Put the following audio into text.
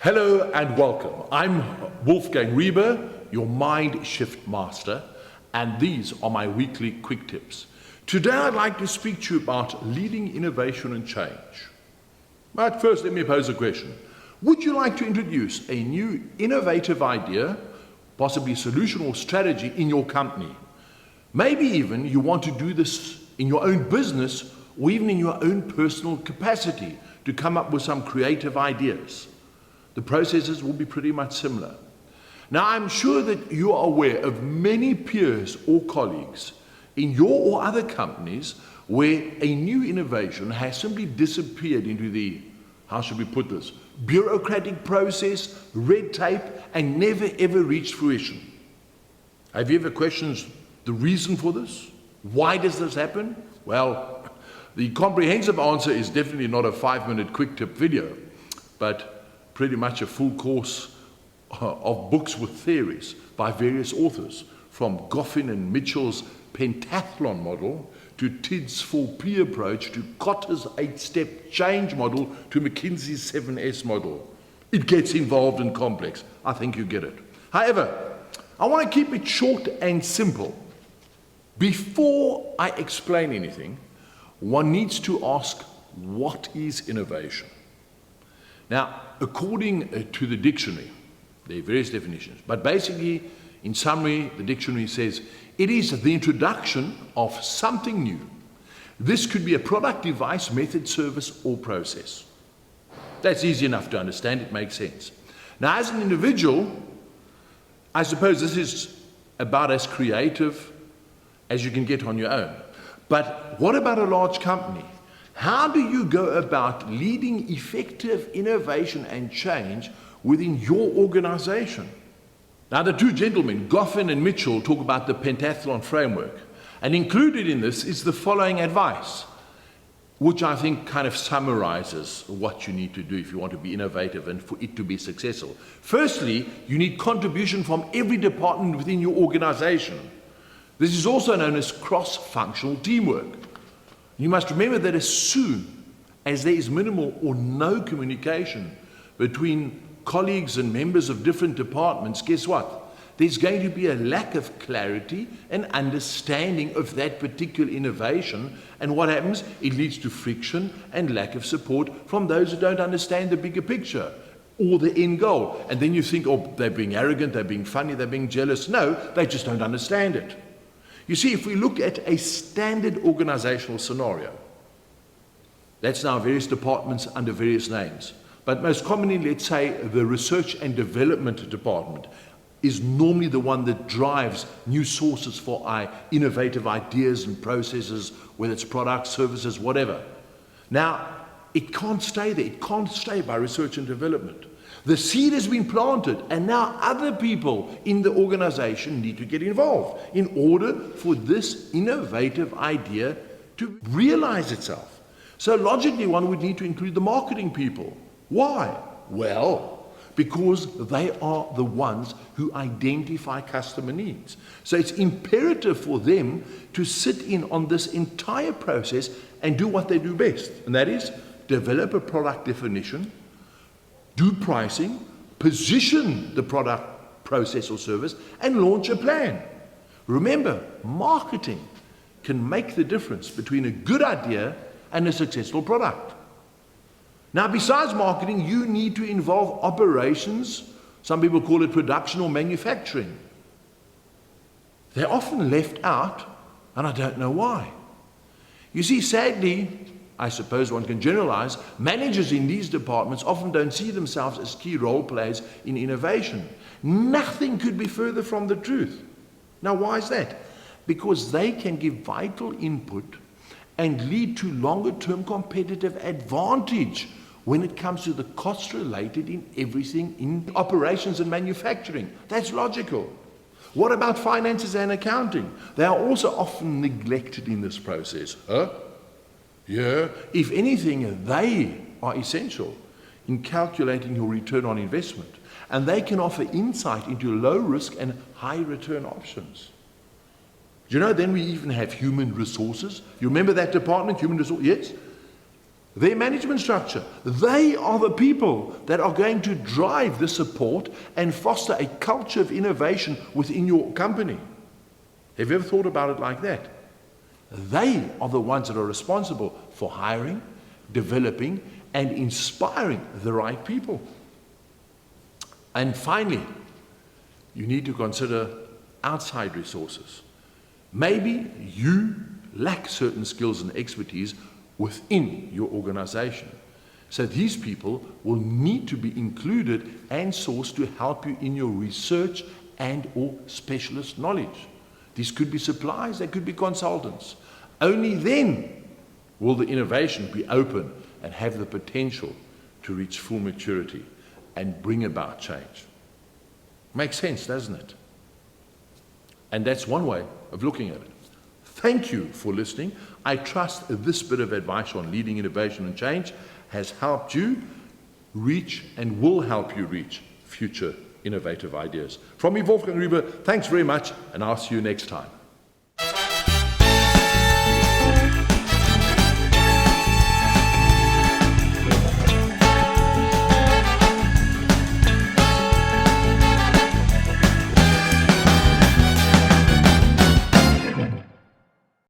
Hello and welcome. I'm Wolfgang Riebe, your mind shift master, and these are my weekly quick tips. Today I'd like to speak to you about leading innovation and change. But first let me pose a question. Would you like to introduce a new innovative idea, possibly solution or strategy in your company? Maybe even you want to do this in your own business or even in your own personal capacity to come up with some creative ideas. The processes will be pretty much similar. Now, I'm sure that you are aware of many peers or colleagues in your or other companies where a new innovation has simply disappeared into the, how should we put this, bureaucratic process, red tape, and never ever reached fruition. Have you ever questioned the reason for this? Why does this happen? Well, the comprehensive answer is definitely not a 5-minute quick tip video, but pretty much a full course of books with theories by various authors, from Goffin and Mitchell's pentathlon model to Tidd's 4P approach to Kotter's 8-step change model to McKinsey's 7S model. It gets involved and complex. I think you get it. However, I want to keep it short and simple. Before I explain anything, one needs to ask, what is innovation? Now, according to the dictionary, there are various definitions, but basically, in summary, the dictionary says, it is the introduction of something new. This could be a product, device, method, service, or process. That's easy enough to understand, it makes sense. Now, as an individual, I suppose this is about as creative as you can get on your own. But what about a large company? How do you go about leading effective innovation and change within your organization? Now, the two gentlemen, Goffin and Mitchell, talk about the pentathlon framework. And included in this is the following advice, which I think kind of summarizes what you need to do if you want to be innovative and for it to be successful. Firstly, you need contribution from every department within your organization. This is also known as cross-functional teamwork. You must remember that as soon as there is minimal or no communication between colleagues and members of different departments, guess what? There's going to be a lack of clarity and understanding of that particular innovation, and what happens? It leads to friction and lack of support from those who don't understand the bigger picture or the end goal. And then you think, oh, they're being arrogant, they're being funny, they're being jealous. No, they just don't understand it. You see, if we look at a standard organizational scenario, that's now various departments under various names, but most commonly, let's say, the research and development department is normally the one that drives new sources for innovative ideas and processes, whether it's products, services, whatever. Now, it can't stay there. It can't stay by research and development. The seed has been planted, and now other people in the organization need to get involved in order for this innovative idea to realize itself. So logically, one would need to include the marketing people. Why? Well, because they are the ones who identify customer needs. So it's imperative for them to sit in on this entire process and do what they do best, and that is develop a product definition, do pricing, position the product, process or service, and launch a plan. Remember, marketing can make the difference between a good idea and a successful product. Now, besides marketing, you need to involve operations. Some people call it production or manufacturing. They're often left out, and I don't know why. You see, sadly, I suppose one can generalize, managers in these departments often don't see themselves as key role players in innovation. Nothing could be further from the truth. Now, why is that? Because they can give vital input and lead to longer-term competitive advantage when it comes to the costs related in everything in operations and manufacturing. That's logical. What about finances and accounting? They are also often neglected in this process. Yeah, if anything, they are essential in calculating your return on investment, and they can offer insight into low risk and high return options. Do you know, then we even have human resources. You remember that department, human resources? Yes? their management structure. They are the people that are going to drive the support and foster a culture of innovation within your company. Have you ever thought about it like that? They are the ones that are responsible for hiring, developing, and inspiring the right people. And finally, you need to consider outside resources. Maybe you lack certain skills and expertise within your organization. So these people will need to be included and sourced to help you in your research and or specialist knowledge. These could be suppliers, they could be consultants. Only then will the innovation be open and have the potential to reach full maturity and bring about change. Makes sense, doesn't it? And that's one way of looking at it. Thank you for listening. I trust this bit of advice on leading innovation and change has helped you reach and will help you reach future innovative ideas. From me, Wolfgang Riebe, thanks very much, and I'll see you next time.